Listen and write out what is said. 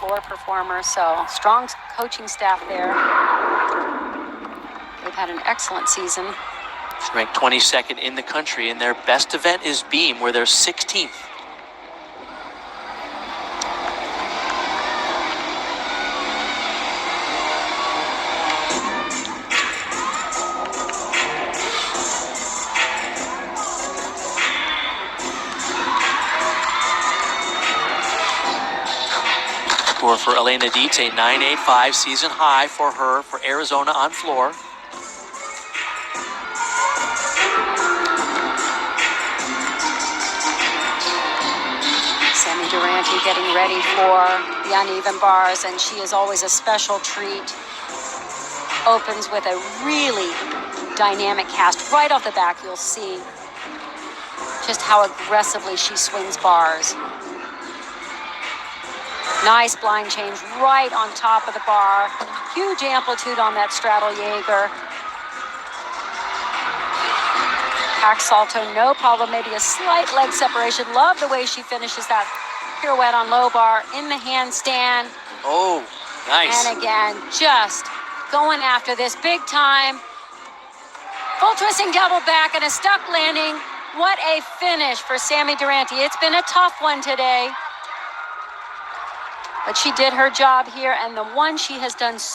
floor performer, so strong coaching staff there. They've had an excellent season. She's ranked 22nd in the country, and their best event is beam, where they're 16th. Score for Elena Dietz, a 9.85 season high for her for Arizona on floor. Sammy Durante getting ready for the uneven bars, and she is always a special treat. Opens with a really dynamic cast. Right off the back, you'll see just how aggressively she swings bars. Nice blind change right on top of the bar. Huge amplitude on that straddle Jaeger. Hack salto, no problem. Maybe a slight leg separation. Love the way she finishes that pirouette on low bar in the handstand. Oh, nice. And again, just going after this big time. Full twisting double back and a stuck landing. What a finish for Sammy Durante. It's been a tough one today. But she did her job here, and the one she has done